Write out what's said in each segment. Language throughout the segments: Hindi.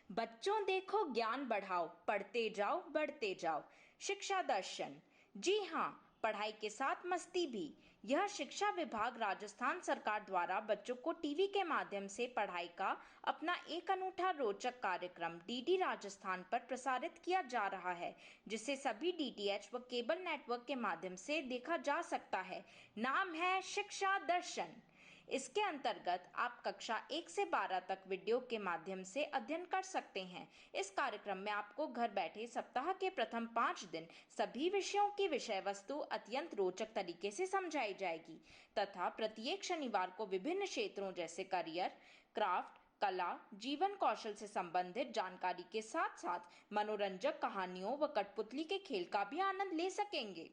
बच्चों देखो ज्ञान बढ़ाओ, पढ़ते जाओ बढ़ते जाओ। शिक्षा दर्शन। जी हाँ, पढ़ाई के साथ मस्ती भी। यह शिक्षा विभाग राजस्थान सरकार द्वारा बच्चों को टीवी के माध्यम से पढ़ाई का अपना एक अनूठा रोचक कार्यक्रम डीडी राजस्थान पर प्रसारित किया जा रहा है, जिसे सभी डीटीएच व केबल नेटवर्क के माध्यम से देखा जा सकता है। नाम है शिक्षा दर्शन। इसके अंतर्गत आप कक्षा 1 से 12 तक वीडियो के माध्यम से अध्ययन कर सकते हैं। इस कार्यक्रम में आपको घर बैठे सप्ताह के प्रथम 5 दिन सभी विषयों की विषय वस्तु अत्यंत रोचक तरीके से समझाई जाएगी तथा प्रत्येक शनिवार को विभिन्न क्षेत्रों जैसे करियर, क्राफ्ट, कला, जीवन कौशल से संबंधित जानकारी के साथ साथ मनोरंजक कहानियों व कठपुतली के खेल का भी आनंद ले सकेंगे।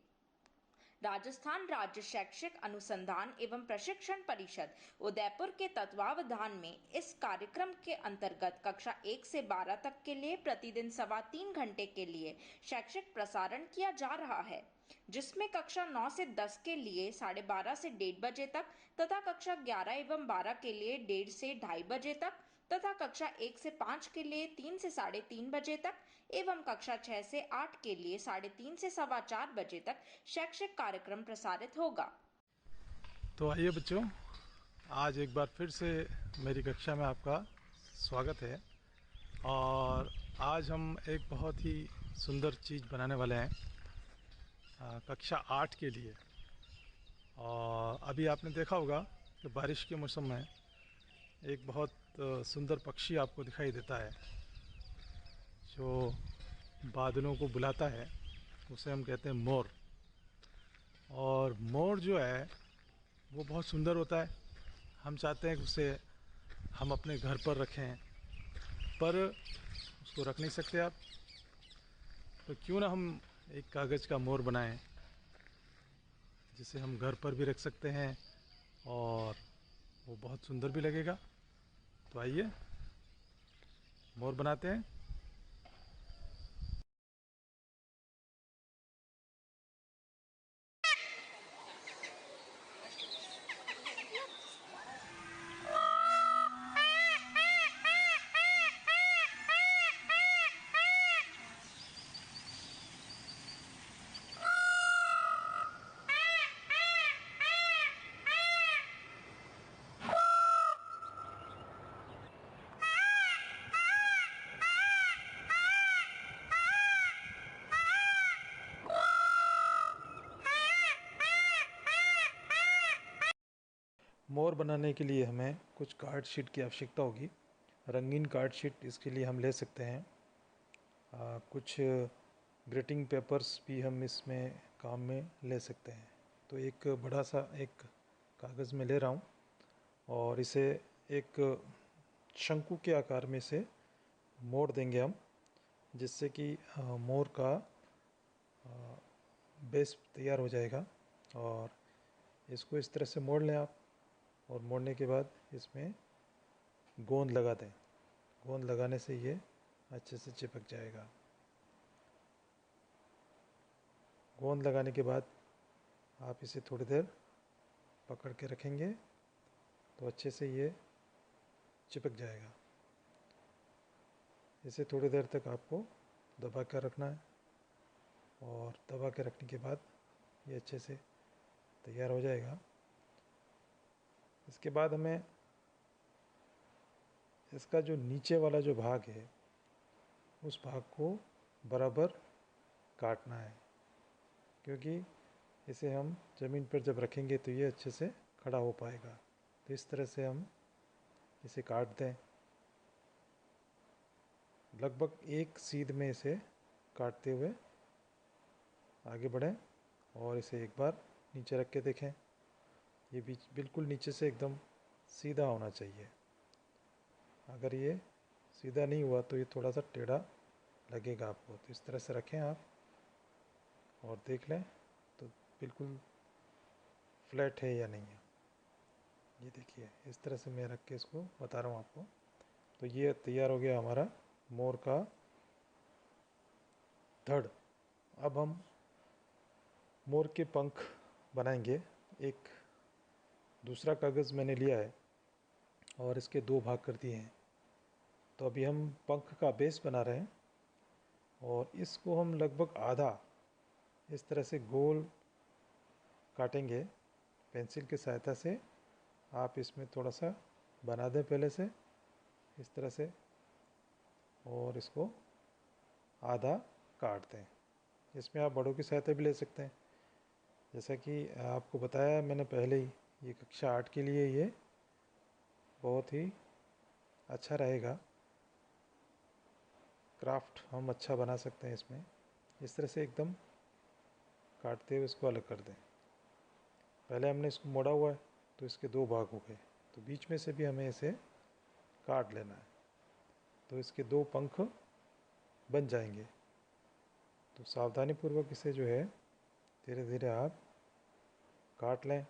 राजस्थान राज्य शैक्षिक अनुसंधान एवं प्रशिक्षण परिषद उदयपुर के तत्वावधान में इस कार्यक्रम के अंतर्गत कक्षा 1 से 12 तक के लिए प्रतिदिन 3.25 घंटे के लिए शैक्षिक प्रसारण किया जा रहा है, जिसमें कक्षा 9 से 10 के लिए 12:30 से 1:30 बजे तक तथा कक्षा 11 एवं 12 के लिए 1:30 से 2:30 बजे तक तथा कक्षा 1 से 5 के लिए 3 से 3:30 बजे तक एवं कक्षा 6 से 8 के लिए 3:30 से 4:15 बजे तक शैक्षिक कार्यक्रम प्रसारित होगा। तो आइए बच्चों, आज एक बार फिर से मेरी कक्षा में आपका स्वागत है। और आज हम एक बहुत ही सुंदर चीज़ बनाने वाले हैं कक्षा 8 के लिए। और अभी आपने देखा होगा कि बारिश के मौसम में एक बहुत सुंदर पक्षी आपको दिखाई देता है जो बादलों को बुलाता है, उसे हम कहते हैं मोर। और मोर जो है वो बहुत सुंदर होता है। हम चाहते हैं कि उसे हम अपने घर पर रखें, पर उसको रख नहीं सकते आप, तो क्यों ना हम एक कागज़ का मोर बनाएं जिसे हम घर पर भी रख सकते हैं और वो बहुत सुंदर भी लगेगा। तो आइए मोर बनाते हैं। मोर बनाने के लिए हमें कुछ कार्ड शीट की आवश्यकता होगी। रंगीन कार्ड शीट इसके लिए हम ले सकते हैं। कुछ ग्रीटिंग पेपर्स भी हम इसमें काम में ले सकते हैं। तो एक बड़ा सा एक कागज़ में ले रहा हूँ और इसे एक शंकु के आकार में से मोड़ देंगे हम, जिससे कि मोर का बेस तैयार हो जाएगा। और इसको इस तरह से मोड़ लें आप, और मोड़ने के बाद इसमें गोंद लगा दें। गोंद लगाने से ये अच्छे से चिपक जाएगा। गोंद लगाने के बाद आप इसे थोड़ी देर पकड़ के रखेंगे तो अच्छे से ये चिपक जाएगा। इसे थोड़ी देर तक आपको दबा कर रखना है, और दबा के रखने के बाद ये अच्छे से तैयार हो जाएगा। इसके बाद हमें इसका जो नीचे वाला जो भाग है उस भाग को बराबर काटना है, क्योंकि इसे हम ज़मीन पर जब रखेंगे तो ये अच्छे से खड़ा हो पाएगा। तो इस तरह से हम इसे काट दें। लगभग एक सीध में इसे काटते हुए आगे बढ़ें और इसे एक बार नीचे रख के देखें। ये बीच बिल्कुल नीचे से एकदम सीधा होना चाहिए। अगर ये सीधा नहीं हुआ तो ये थोड़ा सा टेढ़ा लगेगा आपको। तो इस तरह से रखें आप और देख लें तो बिल्कुल फ्लैट है या नहीं है। ये देखिए, इस तरह से मैं रख के इसको बता रहा हूँ आपको। तो ये तैयार हो गया हमारा मोर का धड़। अब हम मोर के पंख बनाएंगे। एक दूसरा कागज़ मैंने लिया है और इसके दो भाग कर दिए हैं। तो अभी हम पंख का बेस बना रहे हैं और इसको हम लगभग आधा इस तरह से गोल काटेंगे पेंसिल की सहायता से। आप इसमें थोड़ा सा बना दें पहले से इस तरह से और इसको आधा काट दें। इसमें आप बड़ों की सहायता भी ले सकते हैं। जैसा कि आपको बताया मैंने पहले ही, ये कक्षा 8 के लिए ये बहुत ही अच्छा रहेगा। क्राफ्ट हम अच्छा बना सकते हैं इसमें। इस तरह से एकदम काटते हुए इसको अलग कर दें। पहले हमने इसको मोड़ा हुआ है तो इसके 2 भाग हो गए, तो बीच में से भी हमें इसे काट लेना है, तो इसके 2 पंख बन जाएंगे। तो सावधानीपूर्वक इसे जो है धीरे धीरे आप काट लें।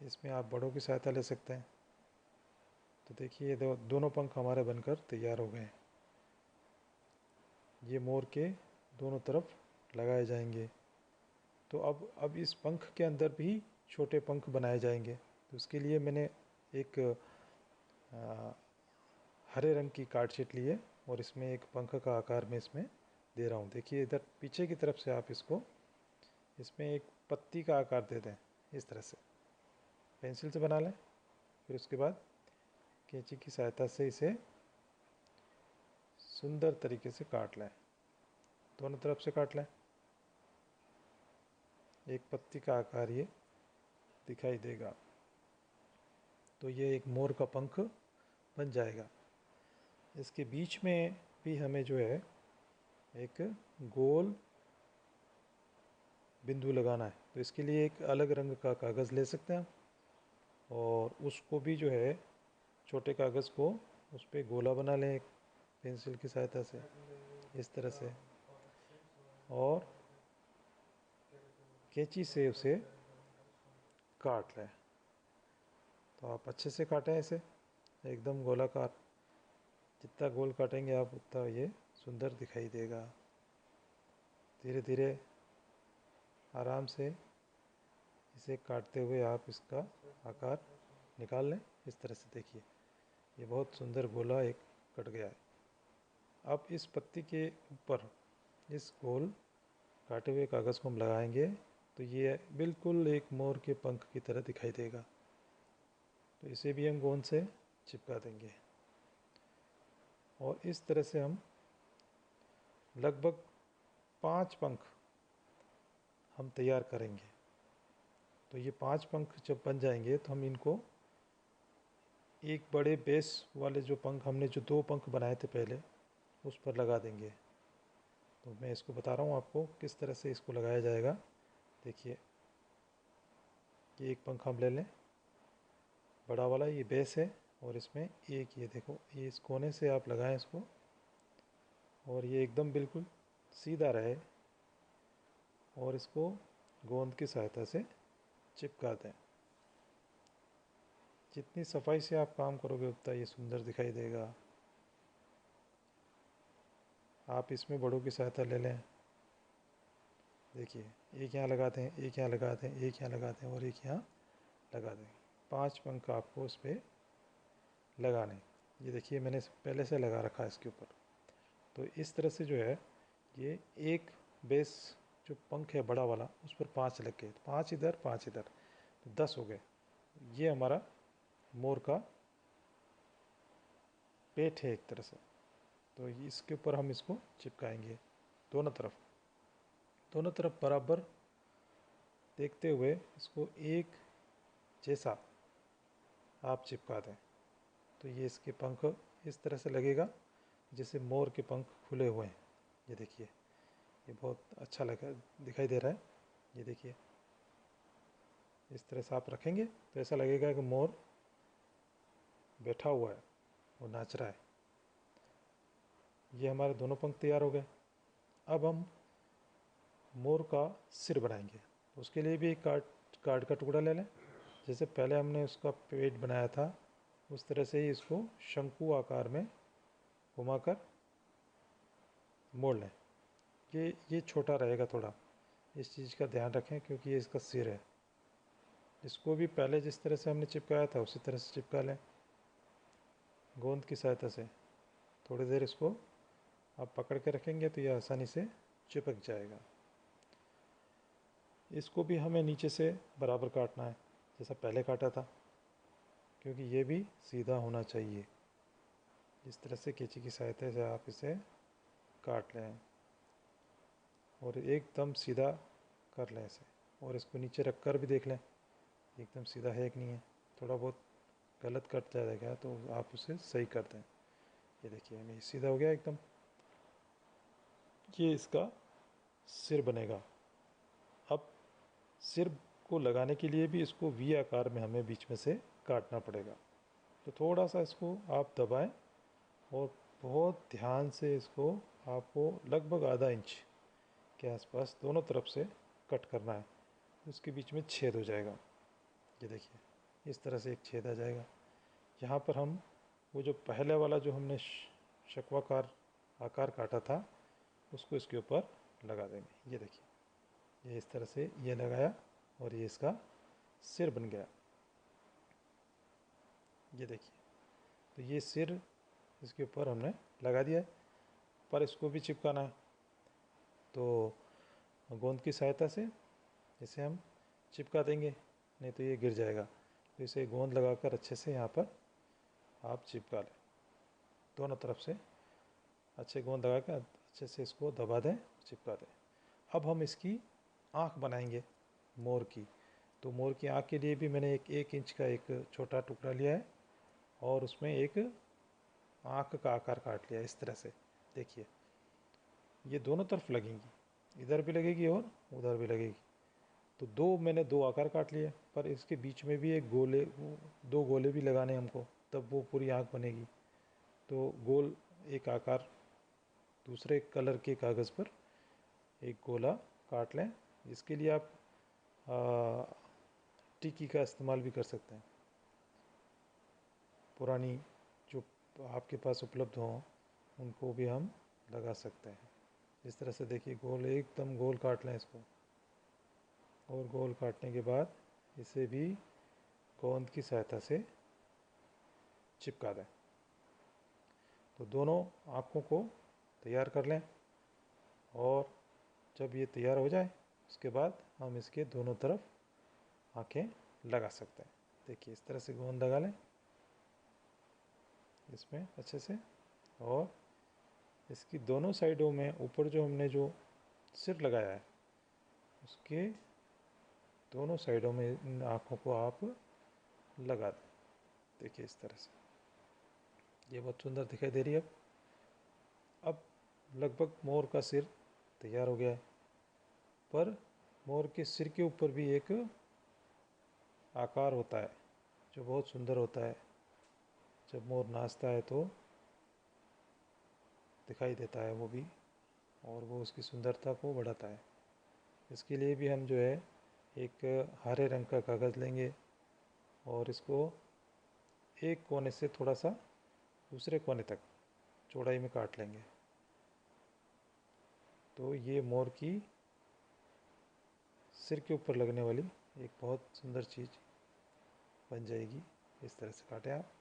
इसमें आप बड़ों की सहायता ले सकते हैं। तो देखिए दोनों पंख हमारे बनकर तैयार हो गए हैं। ये मोर के दोनों तरफ लगाए जाएंगे। तो अब इस पंख के अंदर भी छोटे पंख बनाए जाएंगे। तो उसके लिए मैंने एक हरे रंग की कार्ड शीट ली है और इसमें एक पंख का आकार में इसमें दे रहा हूँ। देखिए इधर पीछे की तरफ से आप इसको इसमें एक पत्ती का आकार दे दें। इस तरह से पेंसिल से बना लें, फिर उसके बाद कैंची की सहायता से इसे सुंदर तरीके से काट लें। दोनों तरफ से काट लें। एक पत्ती का आकार ये दिखाई देगा। तो ये एक मोर का पंख बन जाएगा। इसके बीच में भी हमें जो है एक गोल बिंदु लगाना है। तो इसके लिए एक अलग रंग का कागज़ ले सकते हैं और उसको भी जो है छोटे कागज़ को उस पर गोला बना लें एक पेंसिल की सहायता से इस तरह से, और कैंची से उसे काट लें। तो आप अच्छे से काटें इसे एकदम गोलाकार। जितना गोल काटेंगे आप उतना ये सुंदर दिखाई देगा। धीरे धीरे आराम से इसे काटते हुए आप इसका आकार निकाल लें। इस तरह से देखिए ये बहुत सुंदर गोला एक कट गया है। अब इस पत्ती के ऊपर इस गोल काटे हुए कागज़ को हम लगाएंगे तो ये बिल्कुल एक मोर के पंख की तरह दिखाई देगा। तो इसे भी हम गोंद से चिपका देंगे और इस तरह से हम लगभग 5 पंख हम तैयार करेंगे। तो ये 5 पंख जब बन जाएंगे तो हम इनको एक बड़े बेस वाले जो पंख हमने जो 2 पंख बनाए थे पहले उस पर लगा देंगे। तो मैं इसको बता रहा हूँ आपको किस तरह से इसको लगाया जाएगा। देखिए ये एक पंख हम ले लें बड़ा वाला, ये बेस है, और इसमें एक ये देखो ये इस कोने से आप लगाएं इसको और ये एकदम बिल्कुल सीधा रहे और इसको गोंद की सहायता से चिपका दें। जितनी सफाई से आप काम करोगे उतना ये सुंदर दिखाई देगा। आप इसमें बड़ों की सहायता ले लें। देखिए एक यहाँ लगा दें, एक यहाँ लगा दें, एक यहाँ लगा दें और एक यहाँ लगा दें। 5 पंख आपको उस पर लगाने। ये देखिए मैंने पहले से लगा रखा है इसके ऊपर। तो इस तरह से जो है ये एक बेस जो पंख है बड़ा वाला उस पर 5 लग गए, 5 इधर 5 इधर, तो 10 हो गए। ये हमारा मोर का पेट है एक तरह से। तो इसके ऊपर हम इसको चिपकाएंगे दोनों तरफ बराबर देखते हुए इसको एक जैसा आप चिपका दें। तो ये इसके पंख इस तरह से लगेगा जैसे मोर के पंख खुले हुए हैं। ये देखिए ये बहुत अच्छा लगा दिखाई दे रहा है। ये देखिए इस तरह से आप रखेंगे तो ऐसा लगेगा कि मोर बैठा हुआ है, वो नाच रहा है। ये हमारे दोनों पंख तैयार हो गए। अब हम मोर का सिर बनाएंगे। उसके लिए भी एक कार्ड का टुकड़ा ले लें। जैसे पहले हमने उसका पेट बनाया था उस तरह से ही इसको शंकु आकार में घुमाकर मोड़ लें। ये छोटा रहेगा थोड़ा, इस चीज़ का ध्यान रखें क्योंकि ये इसका सिर है। इसको भी पहले जिस तरह से हमने चिपकाया था उसी तरह से चिपका लें। गोंद की सहायता से थोड़ी देर इसको आप पकड़ के रखेंगे तो ये आसानी से चिपक जाएगा। इसको भी हमें नीचे से बराबर काटना है जैसा पहले काटा था, क्योंकि ये भी सीधा होना चाहिए। इस तरह से कैंची की सहायता से आप इसे काट लें और एकदम सीधा कर लें इसे। और इसको नीचे रख कर भी देख लें एकदम सीधा है कि नहीं है। थोड़ा बहुत गलत कट जाएगा तो आप उसे सही कर दें। ये देखिए हमें सीधा हो गया एकदम। ये इसका सिर बनेगा। अब सिर को लगाने के लिए भी इसको वी आकार में हमें बीच में से काटना पड़ेगा। तो थोड़ा सा इसको आप दबाएं और बहुत ध्यान से इसको आपको लगभग आधा इंच के आसपास दोनों तरफ से कट करना है। उसके बीच में छेद हो जाएगा। ये देखिए इस तरह से एक छेद आ जाएगा। यहाँ पर हम वो जो पहले वाला जो हमने शक्वाकार आकार काटा था उसको इसके ऊपर लगा देंगे। ये देखिए ये इस तरह से ये लगाया और ये इसका सिर बन गया। ये देखिए तो ये सिर इसके ऊपर हमने लगा दिया है, पर इसको भी चिपकाना है। तो गोंद की सहायता से इसे हम चिपका देंगे, नहीं तो ये गिर जाएगा। तो इसे गोंद लगाकर अच्छे से यहाँ पर आप चिपका लें। दोनों तरफ से अच्छे गोंद लगा कर अच्छे से इसको दबा दें, चिपका दें। अब हम इसकी आँख बनाएंगे मोर की। तो मोर की आँख के लिए भी मैंने एक इंच का एक छोटा टुकड़ा लिया है और उसमें एक आँख का आकार काट लिया इस तरह से। देखिए ये दोनों तरफ लगेंगी, इधर भी लगेगी और उधर भी लगेगी। तो मैंने दो आकार काट लिए, पर इसके बीच में भी एक गोले, दो गोले भी लगाने हमको, तब वो पूरी आँख बनेगी। तो गोल एक आकार दूसरे कलर के कागज़ पर एक गोला काट लें। इसके लिए आप टिक्की का इस्तेमाल भी कर सकते हैं। पुरानी जो आपके पास उपलब्ध हों उनको भी हम लगा सकते हैं। इस तरह से देखिए गोल एकदम गोल काट लें इसको, और गोल काटने के बाद इसे भी गोंद की सहायता से चिपका दें। तो दोनों आँखों को तैयार कर लें और जब ये तैयार हो जाए उसके बाद हम इसके दोनों तरफ आँखें लगा सकते हैं। देखिए इस तरह से गोंद लगा लें इसमें अच्छे से, और इसकी दोनों साइडों में ऊपर जो हमने जो सिर लगाया है उसके दोनों साइडों में इन आँखों को आप लगा दें। देखिए इस तरह से ये बहुत सुंदर दिखाई दे रही है। अब लगभग मोर का सिर तैयार हो गया है, पर मोर के सिर के ऊपर भी एक आकार होता है जो बहुत सुंदर होता है। जब मोर नाचता है तो दिखाई देता है वो भी, और वो उसकी सुंदरता को बढ़ाता है। इसके लिए भी हम जो है एक हरे रंग का कागज़ लेंगे और इसको एक कोने से थोड़ा सा दूसरे कोने तक चौड़ाई में काट लेंगे। तो ये मोर की सिर के ऊपर लगने वाली एक बहुत सुंदर चीज़ बन जाएगी। इस तरह से काटें आप,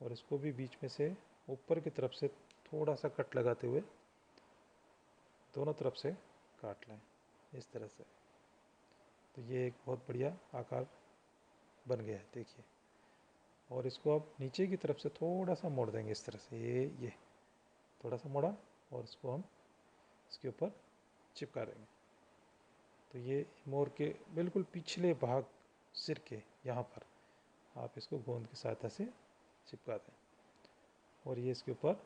और इसको भी बीच में से ऊपर की तरफ से थोड़ा सा कट लगाते हुए दोनों तरफ से काट लें इस तरह से। तो ये एक बहुत बढ़िया आकार बन गया है देखिए। और इसको आप नीचे की तरफ से थोड़ा सा मोड़ देंगे इस तरह से। ये थोड़ा सा मोड़ा और इसको हम इसके ऊपर चिपका देंगे। तो ये मोर के बिल्कुल पिछले भाग सिर के यहाँ पर आप इसको गोंद की सहायता से चिपका दें और ये इसके ऊपर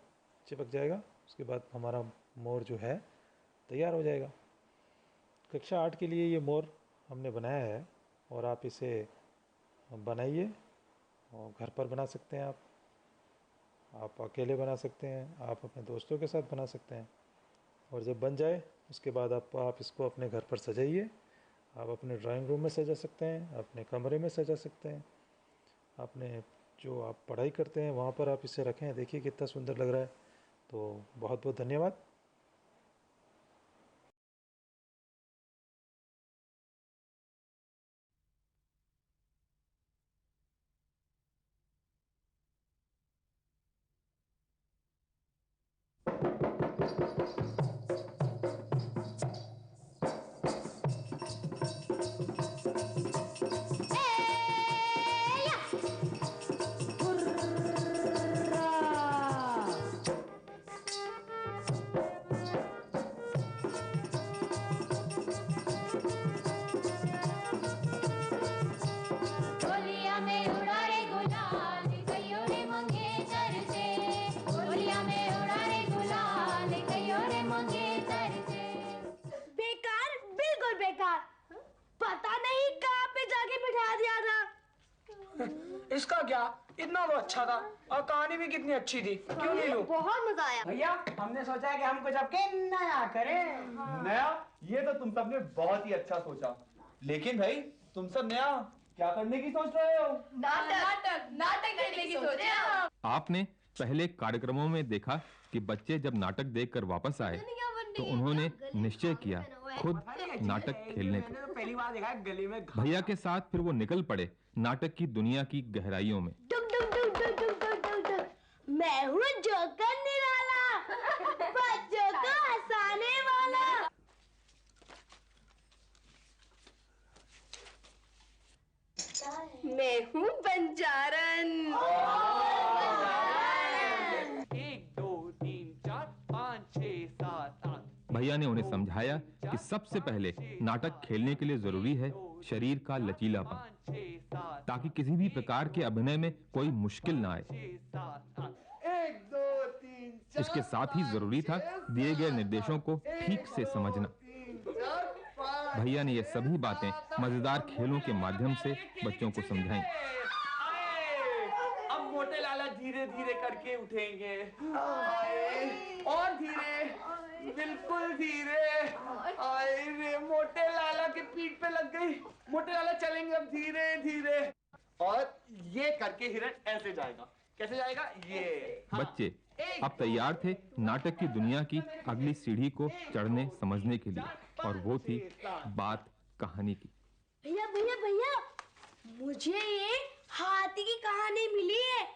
चिपक जाएगा। उसके बाद हमारा मोर जो है तैयार हो जाएगा। कक्षा 8 के लिए ये मोर हमने बनाया है, और आप इसे बनाइए और घर पर बना सकते हैं। आप अकेले बना सकते हैं, आप अपने दोस्तों के साथ बना सकते हैं। और जब बन जाए उसके बाद आप इसको अपने घर पर सजाइए। आप अपने ड्राइंग रूम में सजा सकते हैं, अपने कमरे में सजा सकते हैं, अपने जो आप पढ़ाई करते हैं वहाँ पर आप इसे रखें। देखिए कितना सुंदर लग रहा है। तो बहुत बहुत धन्यवाद। इसका क्या, इतना तो अच्छा था और कहानी भी कितनी अच्छी थी, क्यों नहीं लूं? बहुत मजा आया भैया। हमने सोचा है कि हम कुछ आपके नया करें। नया? ये तो तुम सबने बहुत ही अच्छा सोचा, लेकिन भाई तुम सब नया क्या करने की सोच रहे हो? नाटक करने की सोच रहे हैं। आपने पहले कार्यक्रमों में देखा कि बच्चे जब नाटक देखकर वापस आए तो उन्होंने निश्चय किया खुद नाटक खेलने का। पहली बार देखा गली में भैया के साथ फिर वो निकल पड़े नाटक की दुनिया की गहराइयों में। मैं हूँ जोकर निराला, बच्चों को हंसाने वाला। मैं हूँ बंजारन। 1 2 3 4 5 6 7 8। भैया ने उन्हें समझाया कि सबसे पहले नाटक खेलने के लिए जरूरी है शरीर का लचीलापन, ताकि किसी भी प्रकार के अभिनय में कोई मुश्किल ना आए। 1 2 3 4। इसके साथ ही जरूरी था दिए गए निर्देशों को ठीक से समझना। भैया ने ये सभी बातें मजेदार खेलों के माध्यम से बच्चों को समझाई। अब मोटे लाला धीरे धीरे करके उठेंगे, और धीरे, बिल्कुल धीरे। अरे मोटे लाला के पीठ पे लग गई। मोटे लाला चलेंगे अब धीरे धीरे, और ये करके हिरण ऐसे जाएगा। कैसे जाएगा? ये। बच्चे अब तैयार थे नाटक की दुनिया की अगली सीढ़ी को चढ़ने समझने के लिए, और वो थी बात कहानी की। भैया भैया भैया, मुझे ये हाथी की कहानी मिली है।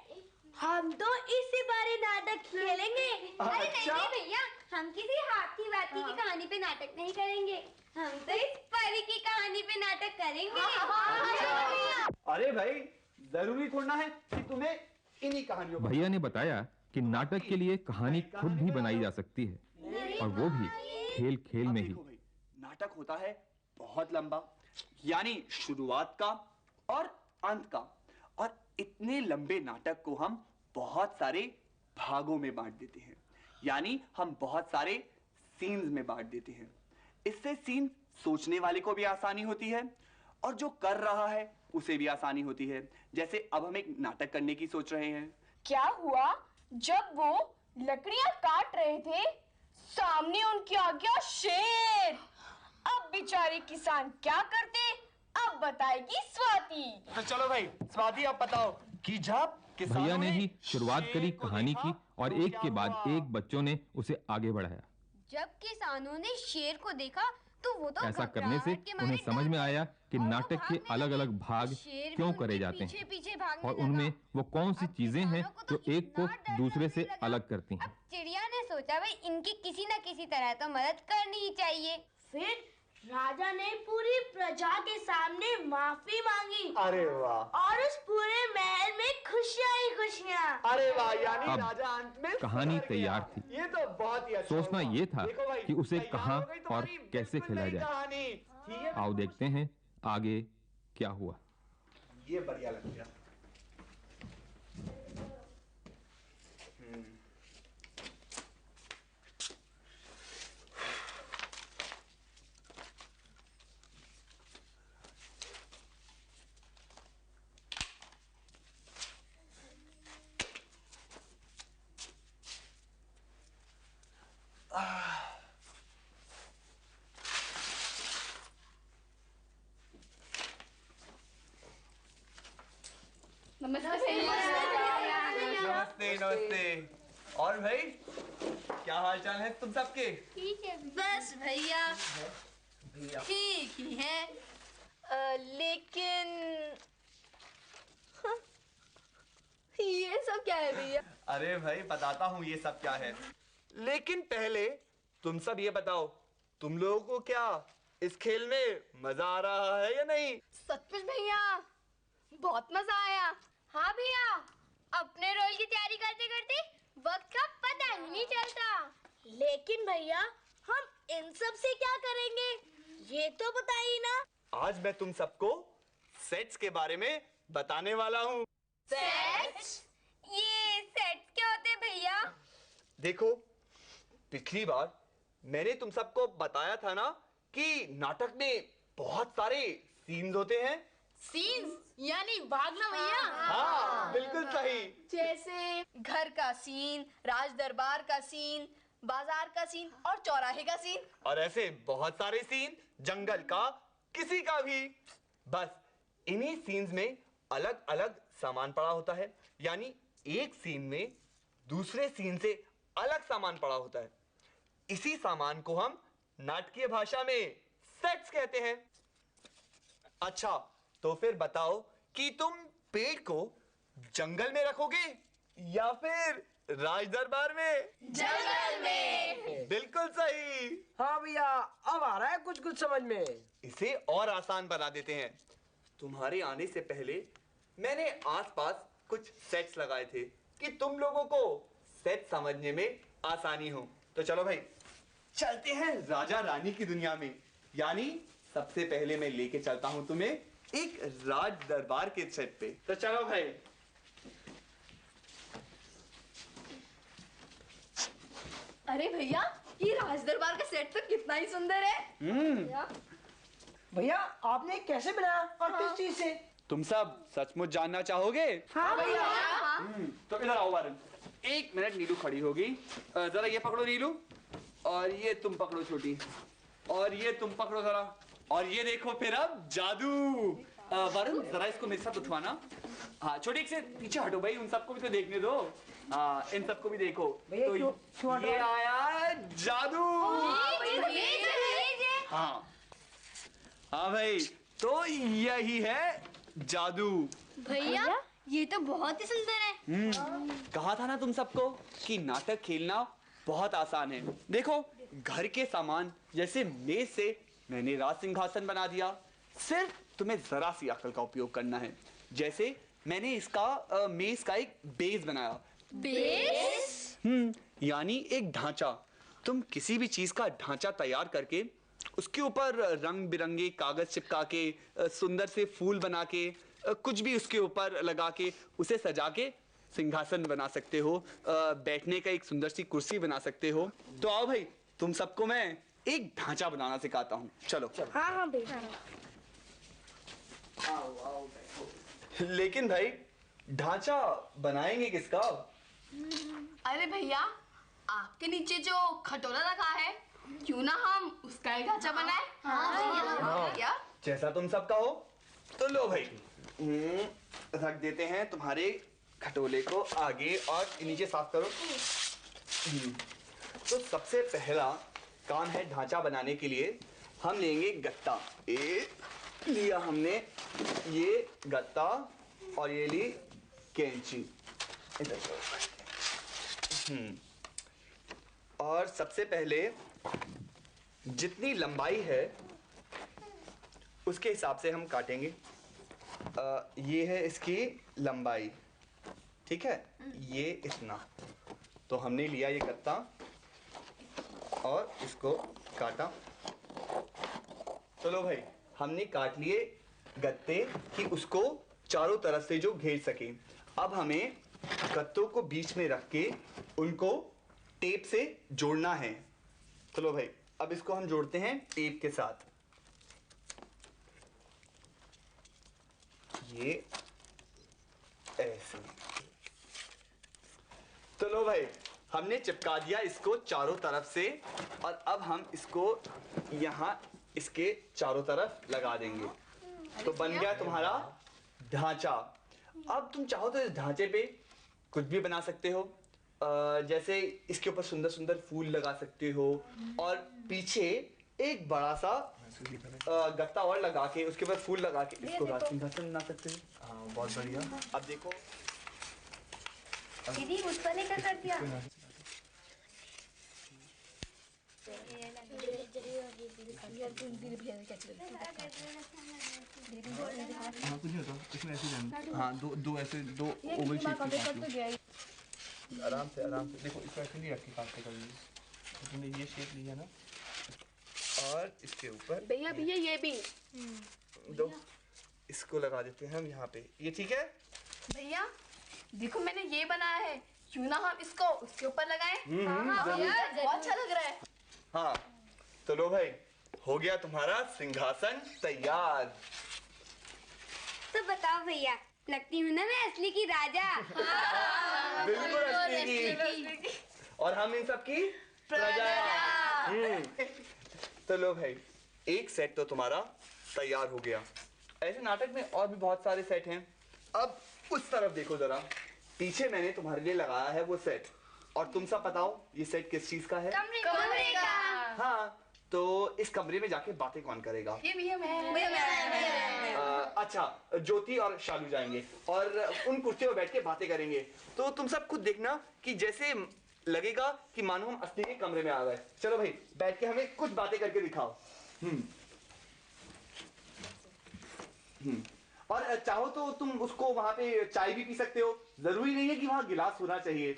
हम तो इसी बारे नाटक खेलेंगे। अरे नहीं भैया, हम किसी हाथी वाथी की कहानी पे नाटक नहीं करेंगे, हम तो इस परी की कहानी पे नाटक करेंगे। अरे भाई, जरूरी थोड़ा है कि तुम्हें इन्हीं कहानियों। भैया ने बताया कि नाटक के लिए कहानी खुद भी बनाई जा सकती है, और वो भी खेल खेल में ही। नाटक होता है बहुत लंबा, यानी शुरुआत का और अंत का, और इतने लंबे नाटक को हम बहुत सारे भागों में बांट देते हैं, यानी हम बहुत सारे सीन्स में बांट देते हैं। इससे सीन सोचने वाले को भी आसानी होती है, और जो कर रहा है उसे भी आसानी होती है। जैसे अब हम एक नाटक करने की सोच रहे हैं। क्या हुआ जब वो लकड़ियां काट रहे थे, सामने उनकी आ गया शेर। अब बेचारे किसान क्या करते, अब बताएगी स्वाति। तो चलो भाई, स्वाति अब बताओ कि जब भैया ने ही शुरुआत करी कहानी की, और एक के बाद एक बच्चों ने उसे आगे बढ़ाया। जब किसानों ने शेर को देखा तो वो तो ऐसा करने से उन्हें समझ में आया कि नाटक के अलग अलग भाग क्यों करे जाते हैं, पीछे भागने और लगा। उनमें वो कौन सी चीजें हैं जो एक को दूसरे से अलग करती हैं। अब चिड़िया ने सोचा भाई इनकी किसी न किसी तरह तो मदद करनी ही चाहिए। फिर राजा ने पूरी प्रजा के सामने माफी मांगी। अरे वाह। और उस पूरे महल में खुशियां ही खुशियां। अरे वाह, यानी अब राजा अंत में कहानी सुधर गया। तैयार थी। ये तो बहुत ही अच्छा सोचना हुआ। ये था देखो भाई, कि उसे तैयार कहाँ हो गई और तुम्हारी कैसे बिल्कुल खेला नई जाए। कहानी। ठीक है, आओ देखते हैं आगे क्या हुआ। ये बढ़िया लग गया। नमस्ते नमस्ते। और भाई, क्या हाल चाल है तुम सबके? ठीक है बस भैया ठीक ही है, लेकिन ये सब क्या है भैया? अरे भाई, बताता हूँ ये सब क्या है। लेकिन पहले तुम सब ये बताओ, तुम लोगों को क्या इस खेल में मजा आ रहा है या नहीं? सचमुच भैया बहुत मजा आया। हाँ भैया, अपने रोल की तैयारी करते करते वक्त का पता ही नहीं चलता। लेकिन भैया हम इन सब से क्या करेंगे ये तो बताइए ना। आज मैं तुम सबको सेट्स के बारे में बताने वाला हूँ। सेट्स? ये सेट्स क्या होते हैं भैया? देखो, पिछली बार मैंने तुम सबको बताया था ना कि नाटक में बहुत सारे सीन्स होते हैं। सीन्स यानी भागना भैया। हाँ, बिल्कुल सही। जैसे घर का सीन, राज दरबार का सीन, बाजार का सीन और चौराहे का सीन। और ऐसे बहुत सारे सीन, जंगल का, किसी का भी। बस इन्हीं सीन्स में अलग अलग सामान पड़ा होता है, यानी एक सीन में दूसरे सीन से अलग सामान पड़ा होता है। इसी सामान को हम नाटकीय भाषा में सेट्स कहते हैं। अच्छा, तो फिर बताओ कि तुम पेड़ को जंगल में रखोगे या फिर राज दरबार में? जंगल में। बिल्कुल सही। हाँ भैया, अब आ रहा है कुछ कुछ समझ में। इसे और आसान बना देते हैं। तुम्हारे आने से पहले मैंने आसपास कुछ सेट्स लगाए थे कि तुम लोगों को सेट समझने में आसानी हो। तो चलो भाई, चलते हैं राजा रानी की दुनिया में। यानी सबसे पहले मैं लेके चलता हूं तुम्हें एक राज दरबार के सेट पे। तो चलो भाई। अरे भैया, ये राज दरबार का सेट तो कितना ही सुंदर है। भैया आपने कैसे बनाया और किस चीज से? तुम सब सचमुच जानना चाहोगे? हाँ भैया। तो इधर आओ वारुण। एक मिनट, नीलू खड़ी होगी। जरा ये पकड़ो नीलू, और ये तुम पकड़ो छोटी, और ये तुम पकड़ो जरा, और ये देखो फिर अब जादू। वरुण जरा इसको मेरे साथ उठवाना। हाँ छोटी, एक से पीछे हटो भाई, उन सबको भी तो देखने दो। हाँ, इन सबको भी देखो। भैया, तो क्यों हटो? ये आया जादू। हाँ हाँ भाई, तो यही है जादू। भैया ये तो बहुत ही सुंदर है। कहा था ना तुम सबको कि नाटक खेलना बहुत आसान है। देखो, घर के सामान जैसे मेज से मैंने राज सिंहासन बना दिया। सिर्फ तुम्हें जरा सी अकल का उपयोग करना है। जैसे मैंने इसका मेज का एक बेस बनाया। बेस? यानी एक ढांचा। तुम किसी भी चीज का ढांचा तैयार करके उसके ऊपर रंग बिरंगे कागज चिपका के, सुंदर से फूल बना के, कुछ भी उसके ऊपर लगा के, उसे सजा के सिंहासन बना सकते हो। बैठने का एक सुंदर सी कुर्सी बना सकते हो। तो आओ भाई, तुम सबको मैं एक ढांचा बनाना सिखाता हूँ। चलो। हाँ हाँ भैया। लेकिन भाई, ढांचा बनाएंगे किसका? अरे भैया, आपके नीचे जो खटोला रखा है, क्यों ना हम उसका ही ढांचा बनाए? हाँ क्या? जैसा तुम सबका हो। तो लो भाई, रख देते हैं तुम्हारे खटोले को आगे, और नीचे साफ करो। तो सबसे पहला काम है ढांचा बनाने के लिए हम लेंगे गत्ता। लिया हमने ये गत्ता, और ये ली कैंची। और सबसे पहले जितनी लंबाई है उसके हिसाब से हम काटेंगे। ये है इसकी लंबाई, ठीक है, ये इतना। तो हमने लिया ये गत्ता और इसको काटा। चलो भाई, हमने काट लिए गत्ते कि उसको चारों तरफ से जो घेर सके। अब हमें गत्तों को बीच में रख के उनको टेप से जोड़ना है। चलो भाई, अब इसको हम जोड़ते हैं टेप के साथ। ये ऐसे। चलो भाई, हमने चिपका दिया इसको चारों तरफ से, और अब हम इसको यहाँ इसके चारों तरफ लगा देंगे। तो बन गया तुम्हारा ढांचा। अब तुम चाहो तो इस ढांचे पे कुछ भी बना सकते हो। जैसे इसके ऊपर सुंदर सुंदर फूल लगा सकते हो, और पीछे एक बड़ा सा गत्ता और लगा के उसके ऊपर फूल लगा के इसको राज सिंहासन बना सकते हो। हाँ, बहुत बढ़िया। अब देखो, दीदी मुझ पर क्या कर दिया? हाँ कुछ नहीं होता, इसमें ऐसे जाना। हाँ दो ऐसे दो ओवल शेप के काट लो। आराम से देखो, इसको ऐसे नहीं रख के काटते कभी। तुमने ये शेप लिया ना, और इसके ऊपर भैया ये भी दो, इसको लगा देते हैं हम यहाँ पे। ये ठीक है भैया, देखो मैंने ये बनाया है, क्यों ना हम इसको उसके ऊपर लगाएं? बहुत अच्छा लग रहा है। हाँ तो लो भाई, हो गया तुम्हारा सिंहासन तैयार। तो बताओ भैया, लगती हूँ ना मैं असली की राजा? बिल्कुल असली की। और हम इन सब की प्रजा। तो लो भाई, एक सेट तो तुम्हारा तैयार हो गया। ऐसे नाटक में और भी बहुत सारे सेट हैं। अब उस तरफ देखो जरा, पीछे मैंने तुम्हारे लिए लगाया है वो सेट। और तुम सब बताओ ये सेट किस चीज का है? कमरे का। हाँ, तो इस कमरे में जाके बातें कौन करेगा? ये भैया मैं। अच्छा, ज्योति और शालू जाएंगे और उन कुर्सियों पर बैठ के बातें करेंगे। तो तुम सब खुद देखना कि जैसे लगेगा कि मानो हम असली के कमरे में आ गए। चलो भाई, बैठ के हमें कुछ बातें करके दिखाओ। और चाहो तो तुम उसको वहां पे चाय भी पी सकते हो। जरूरी नहीं है कि वहां गिलास होना चाहिए,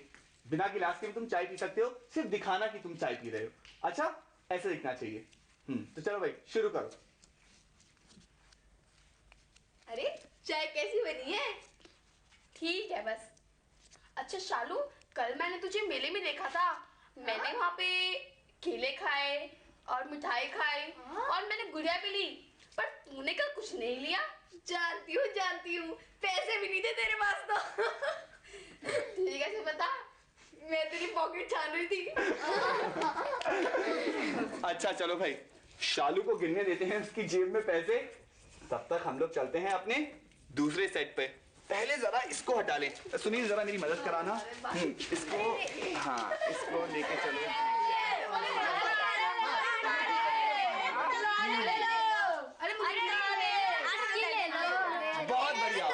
बिना गिलास के भी तुम चाय पी सकते हो, सिर्फ दिखाना कि तुम चाय पी रहे हो। अच्छा, ऐसे दिखना चाहिए। तो चलो भाई, शुरू करो। अरे चाय कैसी बनी है? ठीक है बस। अच्छा शालू, कल मैंने तुझे मेले में देखा था। मैंने वहाँ पे केले खाए और मिठाई खाई और मैंने गुड़िया भी ली, पर तूने कल कुछ नहीं लिया। जानती हूँ, पैसे भी नहीं थे तेरे पास तो। तुझे कैसे पता? मैं तेरी पॉकेट छान रही थी। अच्छा चलो भाई, शालू को गिनने देते हैं उसकी जेब में पैसे। तब तक हम लोग चलते हैं अपने दूसरे सेट पे। पहले जरा इसको हटा लें। सुनील जरा मेरी मदद कराना। इसको, हाँ इसको लेके चलो। बहुत बढ़िया।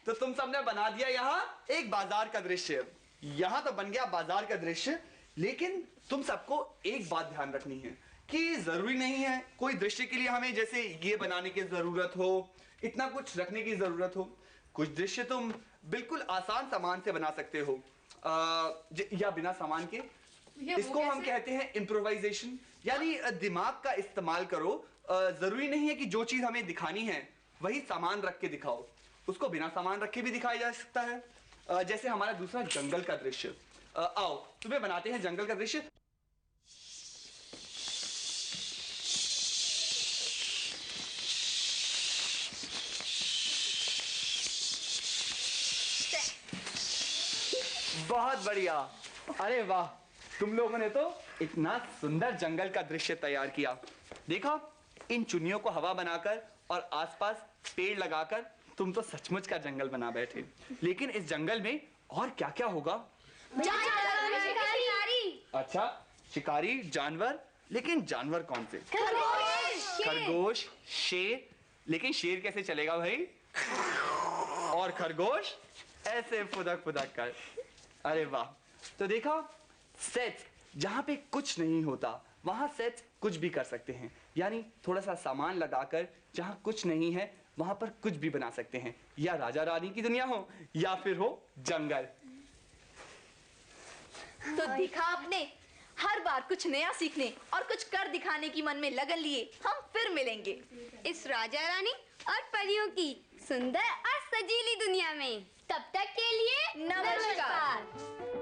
तो तुम सबने बना दिया यहाँ एक बाजार का दृश्य। यहाँ तो बन गया बाजार का दृश्य, लेकिन तुम सबको एक बात ध्यान रखनी है कि जरूरी नहीं है कोई दृश्य के लिए हमें जैसे ये बनाने की जरूरत हो, इतना कुछ रखने की जरूरत हो। कुछ दृश्य तुम बिल्कुल आसान सामान से बना सकते हो, या बिना सामान के। इसको हम कहते हैं इम्प्रोवाइजेशन, यानी दिमाग का इस्तेमाल करो। जरूरी नहीं है कि जो चीज हमें दिखानी है वही सामान रख के दिखाओ, उसको बिना सामान रखे भी दिखाया जा सकता है। जैसे हमारा दूसरा जंगल का दृश्य। आओ तुम्हें बनाते हैं जंगल का दृश्य। बहुत बढ़िया। अरे वाह, तुम लोगों ने तो इतना सुंदर जंगल का दृश्य तैयार किया। देखा, इन चुन्नियों को हवा बनाकर और आसपास पेड़ लगाकर तुम तो सचमुच का जंगल बना बैठे। लेकिन इस जंगल में और क्या क्या होगा? अच्छा, शिकारी जानवर। लेकिन जानवर कौन से? खरगोश, शेर। लेकिन शेर कैसे चलेगा भाई? और खरगोश ऐसे फुदक फुदक कर। अरे वाह। तो देखा, सेट जहां पे कुछ नहीं होता वहां सेट कुछ भी कर सकते हैं। यानी थोड़ा सा सामान लगाकर जहां कुछ नहीं है वहां पर कुछ भी बना सकते हैं। या राजा रानी की दुनिया हो या फिर हो जंगल। तो देखा आपने, हर बार कुछ नया सीखने और कुछ कर दिखाने की मन में लगन लिए हम फिर मिलेंगे इस राजा रानी और परियों की सुंदर और सजीली दुनिया में। तब तक के लिए नमस्कार।